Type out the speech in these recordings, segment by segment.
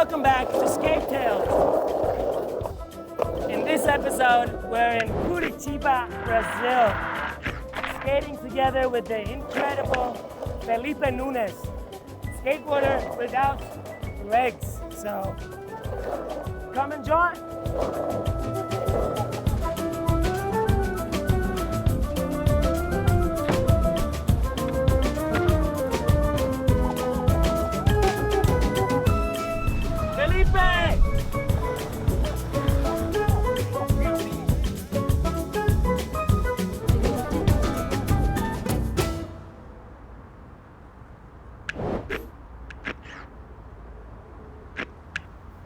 Welcome back to Skate Tales. In this episode, we're in Curitiba, Brazil, skating together with the incredible Felipe Nunes, skateboarder without legs. So, come and join.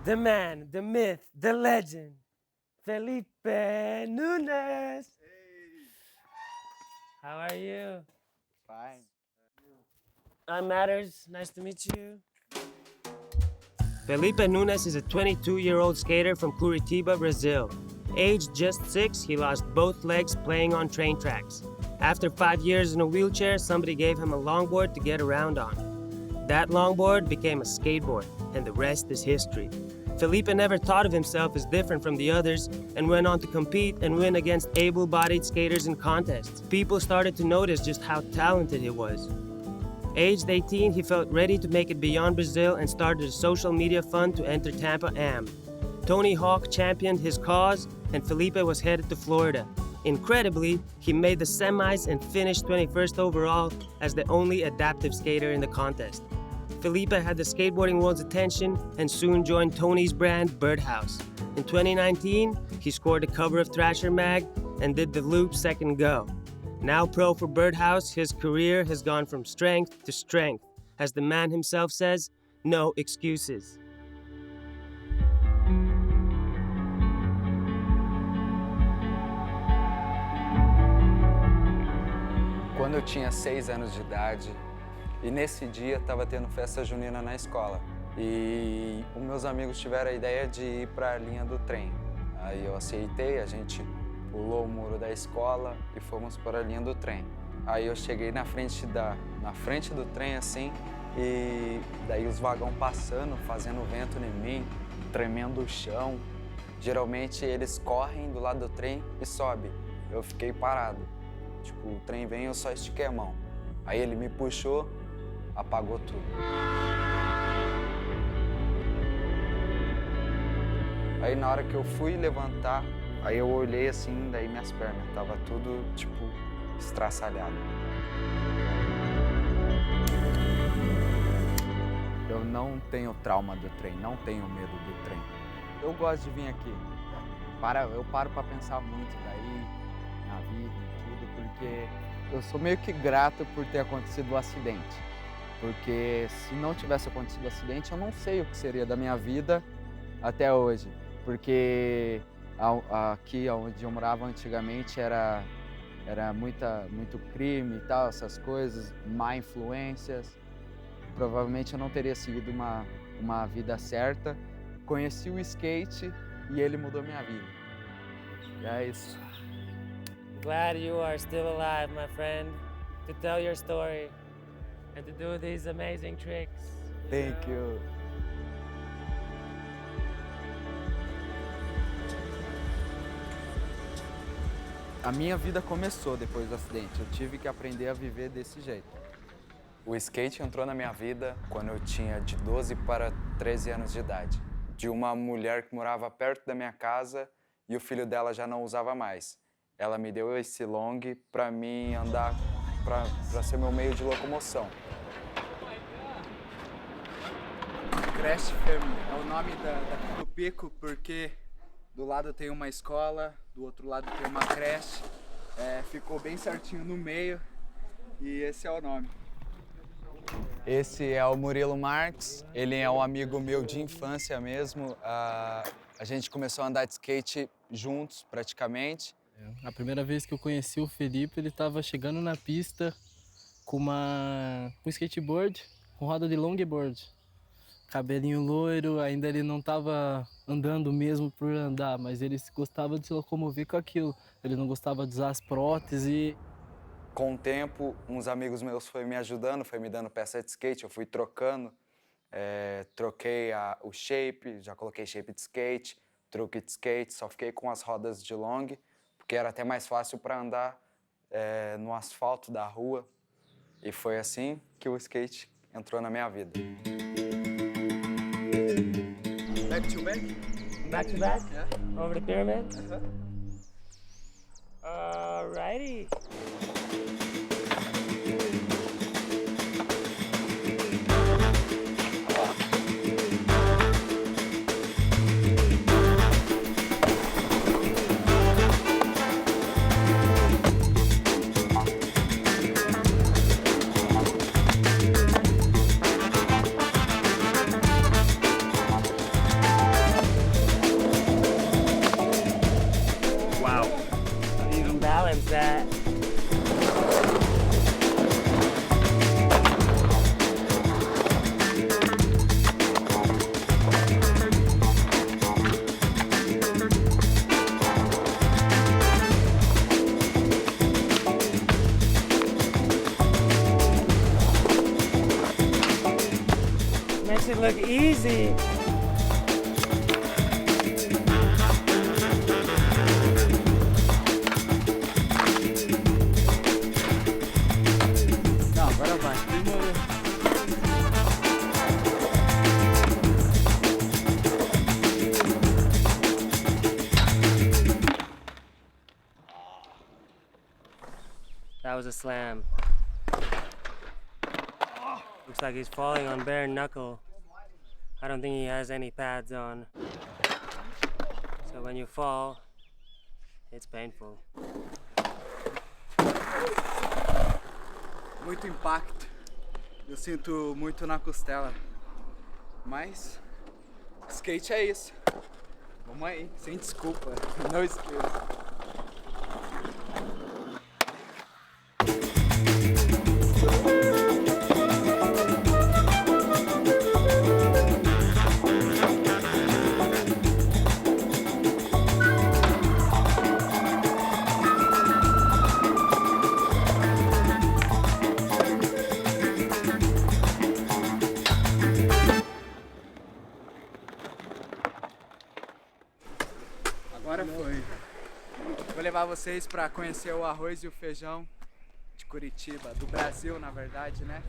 The man, the myth, the legend, Felipe Nunes. Hey. How are you? Fine. I'm Matters. Nice to meet you. Felipe Nunes is a 22-year-old skater from Curitiba, Brazil. Aged just 6, he lost both legs playing on train tracks. After 5 years in a wheelchair, somebody gave him a longboard to get around on. That longboard became a skateboard, and the rest is history. Felipe never thought of himself as different from the others and went on to compete and win against able-bodied skaters in contests. People started to notice just how talented he was. Aged 18, he felt ready to make it beyond Brazil and started a social media fund to enter Tampa Am. Tony Hawk championed his cause, and Felipe was headed to Florida. Incredibly, he made the semis and finished 21st overall as the only adaptive skater in the contest. Felipe had the skateboarding world's attention and soon joined Tony's brand, Birdhouse. In 2019, he scored the cover of Thrasher Mag and did the loop second go. Now pro for Birdhouse, his career has gone from strength to strength. As the man himself says, no excuses. Quando eu tinha 6 anos de idade, e nesse dia estava tendo festa junina na escola. E os meus amigos tiveram a ideia de ir para a linha do trem. Aí eu aceitei, a gente pulou o muro da escola e fomos para a linha do trem. Aí eu cheguei na frente do trem assim, e daí os vagões passando, fazendo vento em mim, tremendo o chão. Geralmente eles correm do lado do trem e sobem. Eu fiquei parado. Tipo, o trem vem e eu só estiquei a mão. Aí ele me puxou, apagou tudo. Aí na hora que eu fui levantar, aí eu olhei assim, daí minhas pernas, tava tudo, tipo, estraçalhado. Eu não tenho trauma do trem, não tenho medo do trem. Eu gosto de vir aqui. Eu paro pra pensar muito daí, na vida e tudo, porque eu sou meio que grato por ter acontecido o acidente. Porque se não tivesse acontecido o acidente, eu não sei o que seria da minha vida até hoje. Porque aqui onde eu morava antigamente era muito crime e tal, essas coisas, má influências. Provavelmente eu não teria seguido uma vida certa. Conheci o skate e ele mudou minha vida. E é isso. Glad you are still alive, my friend, to tell your story and to do these amazing tricks. Thank you. A minha vida começou depois do acidente. Eu tive que aprender a viver desse jeito. O skate entrou na minha vida quando eu tinha de 12 para 13 anos de idade. De uma mulher que morava perto da minha casa e o filho dela já não usava mais. Ela me deu esse long para mim andar, para ser meu meio de locomoção. Creche Family é o nome do pico porque do lado tem uma escola, do outro lado tem uma creche. Ficou bem certinho no meio e esse é o nome. Esse é o Murilo Marques, ele é um amigo meu de infância mesmo. A gente começou a andar de skate juntos praticamente. A primeira vez que eu conheci o Felipe, ele estava chegando na pista com um skateboard, com roda de longboard. Cabelinho loiro, ainda ele não estava andando mesmo por andar, mas ele gostava de se locomover com aquilo. Ele não gostava de usar as próteses. Com o tempo, uns amigos meus foram me ajudando, foi me dando peça de skate, eu fui trocando. troquei o shape, já coloquei shape de skate, truque de skate, só fiquei com as rodas de long, porque era até mais fácil para andar no asfalto da rua. E foi assim que o skate entrou na minha vida. Back to back? Back to back? Yeah. Over the pyramid? Alrighty. Wow. You can balance that. Makes it look easy. Não, agora vai. That was a slam. Looks like he's falling on bare knuckle. I don't think he has any pads on. So when you fall, it's painful. Muito impacto. Eu sinto muito na costela. Mas skate é isso. Vamos aí, sem desculpa. Não esqueça. Agora foi. Vou levar vocês para conhecer o arroz e o feijão de Curitiba, do Brasil, na verdade, né?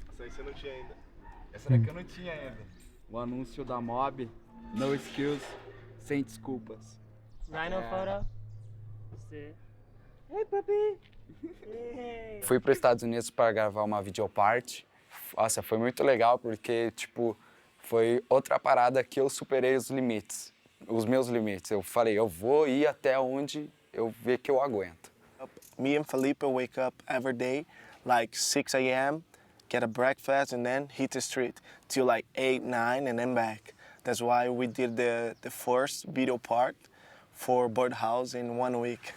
Essa aí você não tinha ainda. Essa daqui eu não tinha ainda. O anúncio da Mob, no skills, sem desculpas. Rhino Yeah. photo? See. Hey, puppy! Hey. Fui para os Estados Unidos para gravar uma videoparte. Nossa, foi muito legal porque, tipo, foi outra parada que eu superei os limites, os meus limites. Eu falei, eu vou ir até onde eu ver que eu aguento. Me and Felipe wake up every day like 6 a.m., get a breakfast, and then hit the street till like 8, 9, and then back. That's why we did the first video part for Birdhouse in 1 week.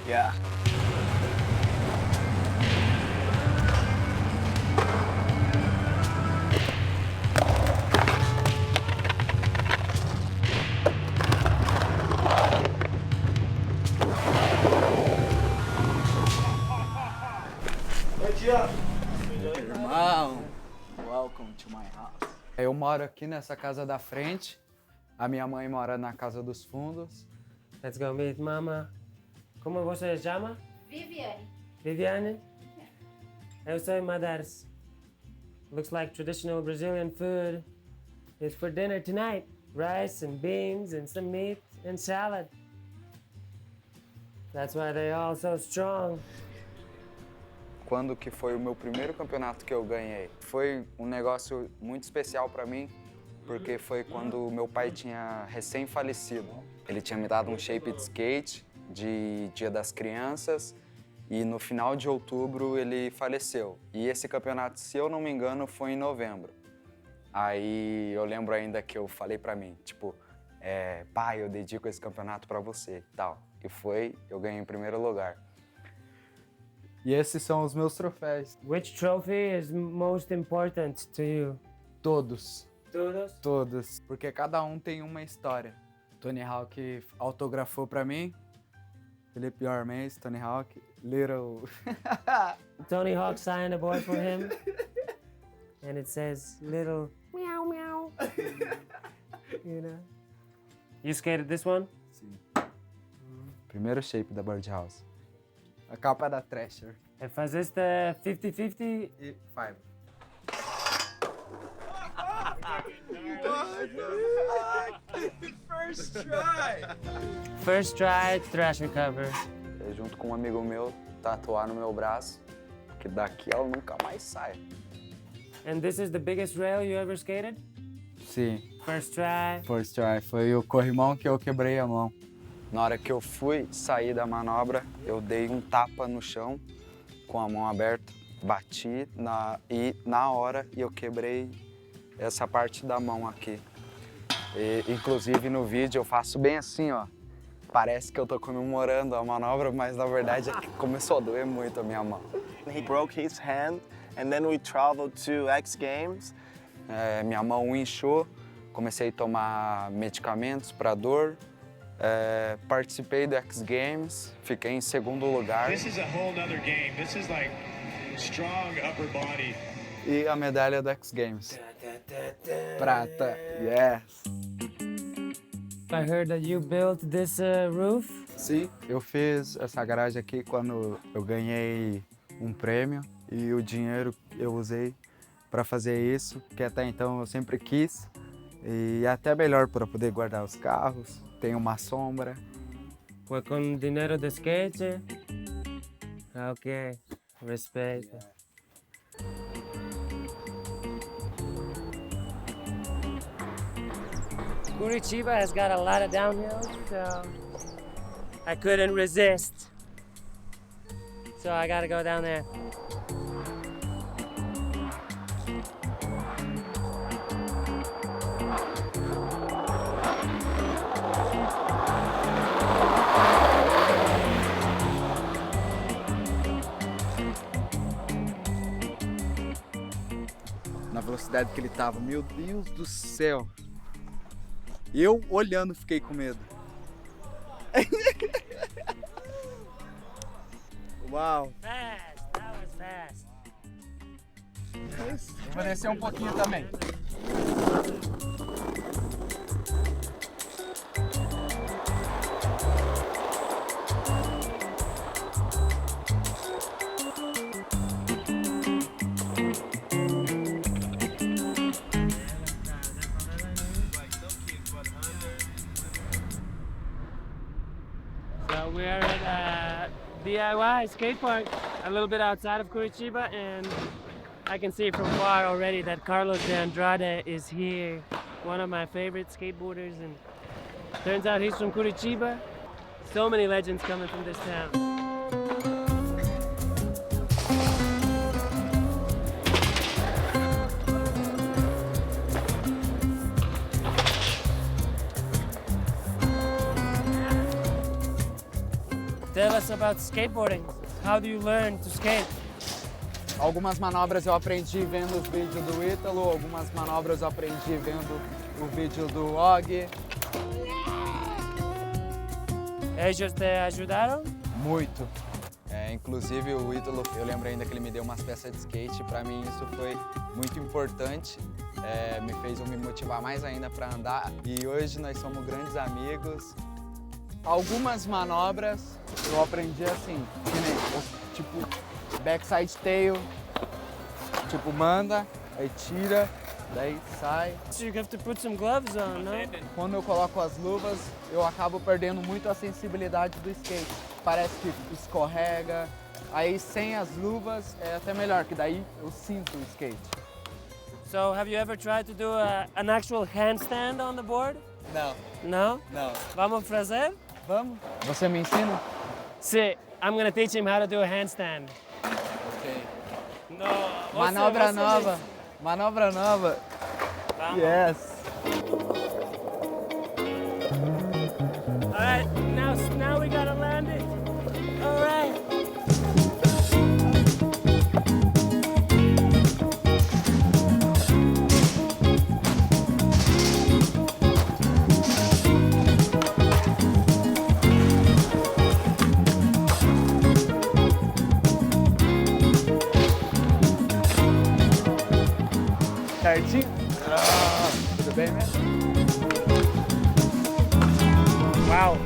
Yeah. Irmão, welcome to my house. Eu moro aqui nessa casa da frente, a minha mãe mora na casa dos fundos. Let's go meet Mama. Como você se chama? Viviane. Viviane? Eu sou Madars. Looks like traditional Brazilian food is for dinner tonight. Rice and beans and some meat and salad. That's why they're all so strong. Quando que foi o meu primeiro campeonato que eu ganhei? Foi um negócio muito especial para mim, porque foi quando meu pai tinha recém-falecido. Ele tinha me dado um shape de skate de Dia das Crianças e no final de outubro ele faleceu. E esse campeonato, se eu não me engano, foi em novembro. Aí eu lembro ainda que eu falei para mim, tipo, pai, eu dedico esse campeonato para você e tal. E foi, eu ganhei em primeiro lugar. E esses são os meus troféus. Which trophy is most important to you? Todos. Todos? Todos. Porque cada um tem uma história. Tony Hawk autografou pra mim. Felipe Armês, Tony Hawk, Little... Tony Hawk signed a board for him, and it says little meow meow. You know. You skated this one? Sim. Primeiro shape da Birdhouse. A capa da Thrasher. E fazeste 50-50? E 5. First try, Thrasher cover. Junto com um amigo meu, tatuar no meu braço, que daqui ela nunca mais sai. And this is the biggest rail you ever skated? Sim. First try. First try. Foi o corrimão que eu quebrei a mão. Na hora que eu fui sair da manobra, eu dei um tapa no chão com a mão aberta, bati e na hora eu quebrei essa parte da mão aqui. E, inclusive no vídeo eu faço bem assim, ó. Parece que eu tô comemorando a manobra, mas na verdade começou a doer muito a minha mão. He broke his hand, and then we traveled to X Games. Minha mão inchou, comecei a tomar medicamentos para dor. Participei do X Games, fiquei em segundo lugar. This is a whole nother game. This is like strong upper body. E a medalha do X Games. Prata, yes. I heard that you built this roof. Sim, eu fiz essa garagem aqui quando eu ganhei um prêmio e o dinheiro eu usei para fazer isso, que até então eu sempre quis. E é até melhor para poder guardar os carros, tem uma sombra. Foi com dinheiro de skate? Ok, respeito. Curitiba has got a lot of downhills, so I couldn't resist. So I gotta go down there. Na velocidade que ele tava, meu Deus do céu. Eu olhando fiquei com medo. Uau. Fast, that was fast. Eu vou descer um pouquinho também. So we're at a DIY skate park a little bit outside of Curitiba, and I can see from far already that Carlos de Andrade is here, one of my favorite skateboarders, and turns out he's from Curitiba. So many legends coming from this town. Tell us about skateboarding. How do you learn to skate? Algumas manobras eu aprendi vendo os vídeos do Ítalo, algumas manobras eu aprendi vendo o vídeo do Og. Ellos te ajudaram? Muito. Inclusive o Ítalo, eu lembro ainda que ele me deu umas peças de skate, para mim isso foi muito importante, me fez eu me motivar mais ainda para andar e hoje nós somos grandes amigos. Algumas manobras eu aprendi assim, que nem, tipo backside tail, tipo manda, aí tira, daí sai. So you have to put some gloves on, no? Quando eu coloco as luvas, eu acabo perdendo muito a sensibilidade do skate. Parece que escorrega, aí sem as luvas é até melhor, que daí eu sinto o skate. So have you ever tried to do an actual handstand on the board? Não, No? não. Vamos fazer? Vamos? Você me ensina? Sim, I'm gonna teach him how to do a handstand. Ok. No, Manobra você nova. Manobra nova. Vamos. Yes. All right, now we gotta land it. All right. certinho? Tudo bem mesmo? Wow.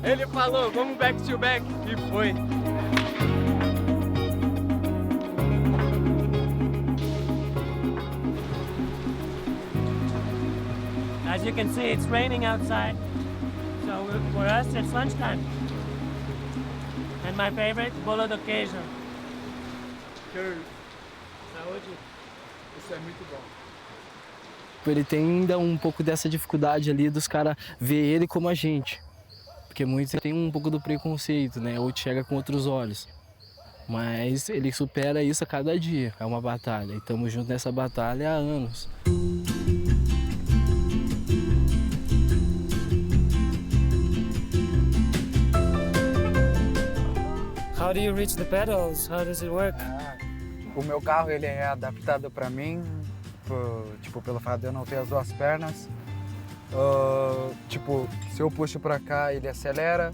Ele falou, vamos back to back, e foi. As you can see, it's raining outside. So for us, it's lunchtime. And my favorite, bolo do queijo. Saúde. Isso é muito bom. Ele tem ainda um pouco dessa dificuldade ali dos caras ver ele como a gente. Porque muitos têm um pouco do preconceito, né? Ou te chega com outros olhos. Mas ele supera isso a cada dia. É uma batalha. E estamos juntos nessa batalha há anos. How do you reach the pedals? How does it work? O meu carro ele é adaptado para mim, pelo fato de eu não ter as duas pernas. Se eu puxo para cá ele acelera,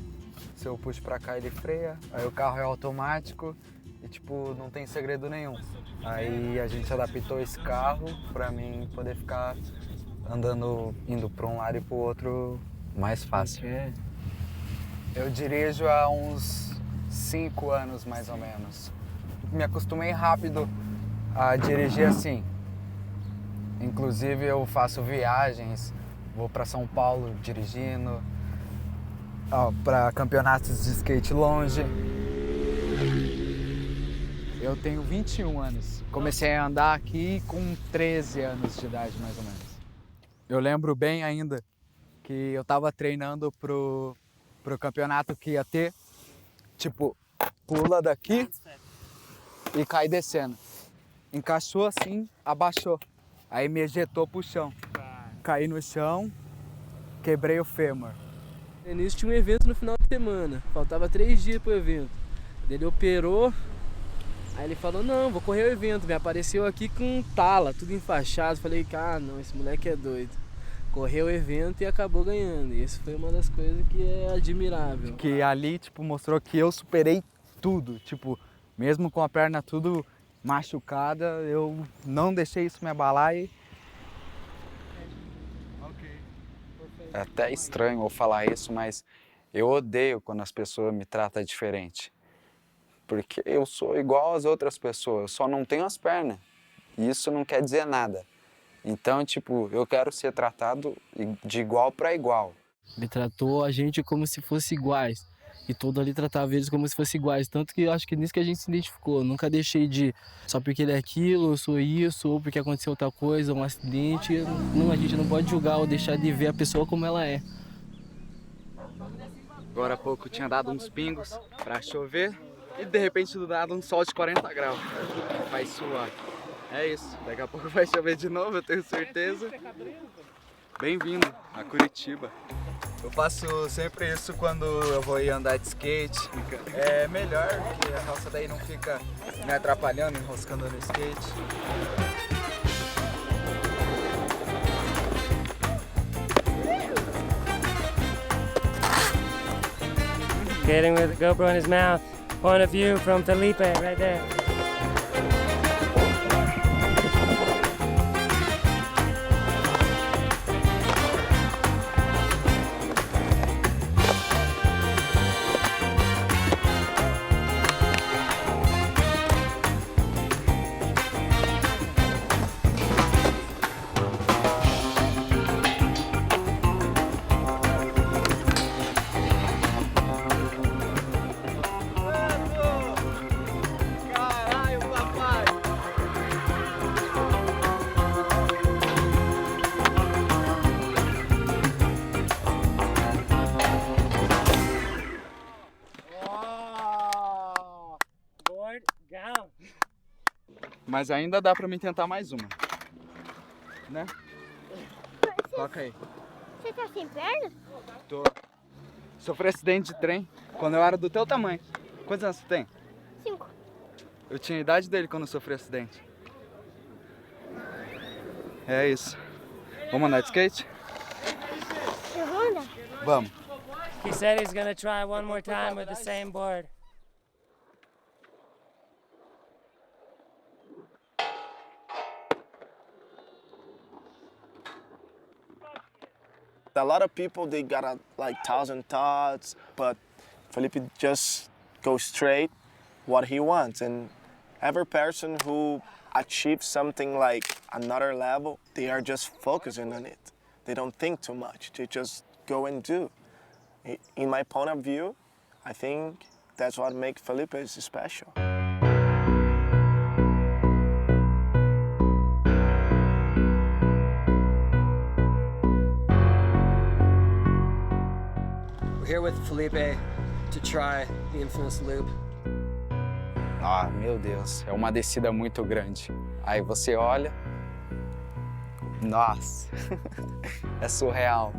se eu puxo para cá ele freia. Aí o carro é automático e não tem segredo nenhum. Aí a gente adaptou esse carro para mim poder ficar andando, indo para um lado e para o outro mais fácil. Eu dirijo há uns 5 anos mais ou menos. Me acostumei rápido a dirigir assim. Inclusive eu faço viagens, vou para São Paulo dirigindo, para campeonatos de skate longe. Eu tenho 21 anos. Comecei a andar aqui com 13 anos de idade, mais ou menos. Eu lembro bem ainda que eu estava treinando pro campeonato que ia ter. Pula daqui e cai descendo. Encaixou assim, abaixou. Aí me ejetou pro chão. Caí no chão, quebrei o fêmur. Nisso tinha um evento no final de semana. Faltava 3 dias pro evento. Ele operou. Aí ele falou, não, vou correr o evento. Me apareceu aqui com tala, tudo enfaixado. Falei, não, esse moleque é doido. Correu o evento e acabou ganhando. E isso foi uma das coisas que é admirável. Que ali, mostrou que eu superei tudo. Mesmo com a perna tudo machucada, eu não deixei isso me abalar e... É até estranho eu falar isso, mas eu odeio quando as pessoas me tratam diferente. Porque eu sou igual às outras pessoas, eu só não tenho as pernas. E isso não quer dizer nada. Então, eu quero ser tratado de igual para igual. Ele tratou a gente como se fosse iguais. E todo ali tratava eles como se fossem iguais. Tanto que eu acho que nisso que a gente se identificou. Eu nunca deixei de, só porque ele é aquilo, eu sou isso, ou porque aconteceu outra coisa, um acidente. Não, a gente não pode julgar ou deixar de ver a pessoa como ela é. Agora há pouco tinha dado uns pingos para chover. E de repente do nada um sol de 40 graus. Vai suar. É isso, daqui a pouco vai chover de novo, eu tenho certeza. Bem-vindo a Curitiba. Eu faço sempre isso quando eu vou ir andar de skate. É melhor, que a calça daí não fica me atrapalhando, enroscando no skate. Skating with a GoPro in his mouth. Point of view from Felipe, right there. Mas ainda dá pra mim tentar mais uma. Né? Toca aí. Você tá sem perna? Tô. Sofri acidente de trem quando eu era do teu tamanho. Quantos anos você tem? 5. Eu tinha a idade dele quando eu sofri acidente. É isso. Vamos andar de skate? Eu vou andar. Vamos. He said he's gonna try one more time with the same board. A lot of people, they got like 1,000 thoughts, but Felipe just goes straight what he wants. And every person who achieves something like another level, they are just focusing on it. They don't think too much. They just go and do. In my point of view, I think that's what makes Felipe special. We're here with Felipe to try the infamous loop. Ah, meu Deus, é uma descida muito grande. Aí você olha, nossa, é surreal.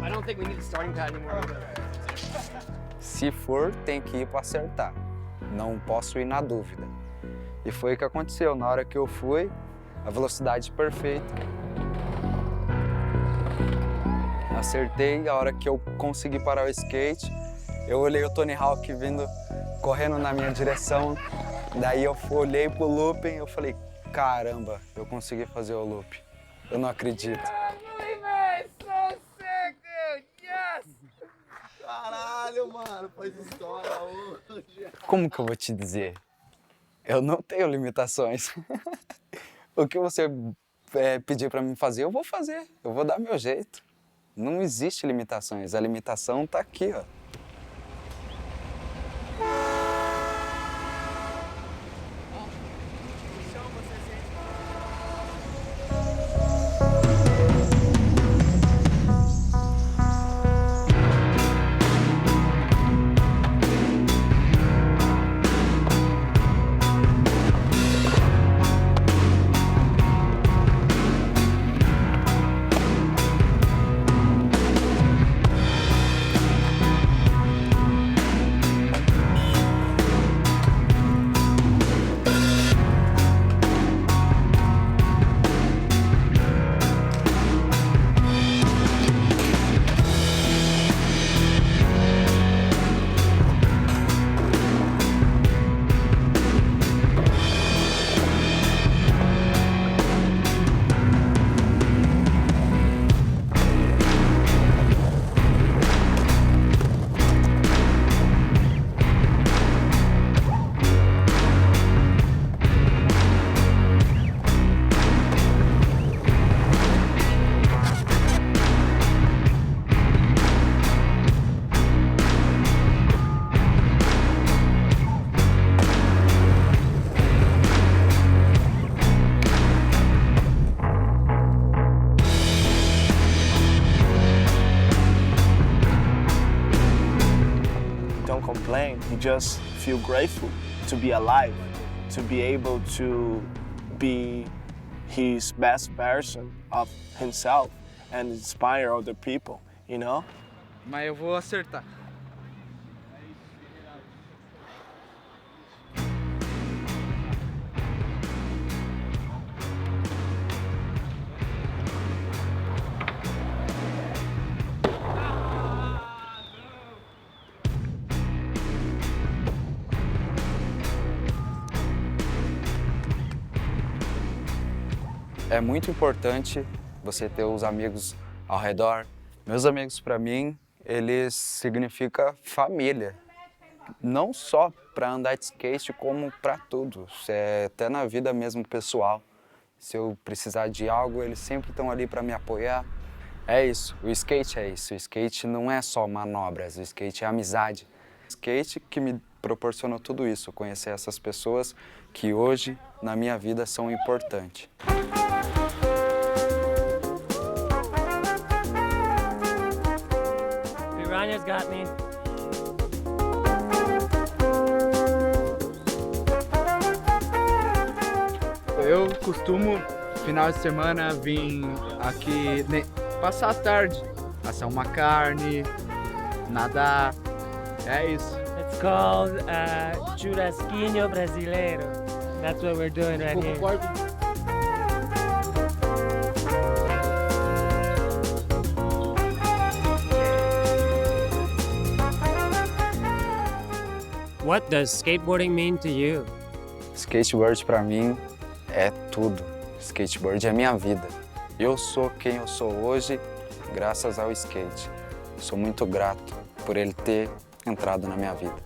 I don't think we need the starting pad anymore. Se for, tem que ir para acertar. Não posso ir na dúvida. E foi o que aconteceu. Na hora que eu fui, a velocidade perfeita. Acertei, a hora que eu consegui parar o skate, eu olhei o Tony Hawk vindo, correndo na minha direção. Daí eu olhei pro looping e eu falei, caramba, eu consegui fazer o loop. Eu não acredito. Caralho, mano, faz história hoje. Como que eu vou te dizer? Eu não tenho limitações. O que você pedir pra mim fazer, eu vou fazer. Eu vou dar meu jeito. Não existe limitações. A limitação tá aqui, ó. Complain. He just feel grateful to be alive, to be able to be his best version of himself and inspire other people, you know? Mas eu vou acertar. É muito importante você ter os amigos ao redor. Meus amigos, para mim, eles significam família. Não só para andar de skate, como para tudo. Até na vida mesmo pessoal. Se eu precisar de algo, eles sempre estão ali para me apoiar. É isso, o skate é isso. O skate não é só manobras, o skate é amizade. O skate que me proporcionou tudo isso, conhecer essas pessoas que hoje, na minha vida, são importantes. Piranha's got me. Eu costumo, final de semana, vir aqui passar a tarde, assar uma carne, nadar, é isso. It's called churrasquinho brasileiro. That's what we're doing right here. What does skateboarding mean to you? Skateboard pra mim é tudo. Skateboard é minha vida. Eu sou quem eu sou hoje graças ao skate. Sou muito grato por ele ter entrado na minha vida.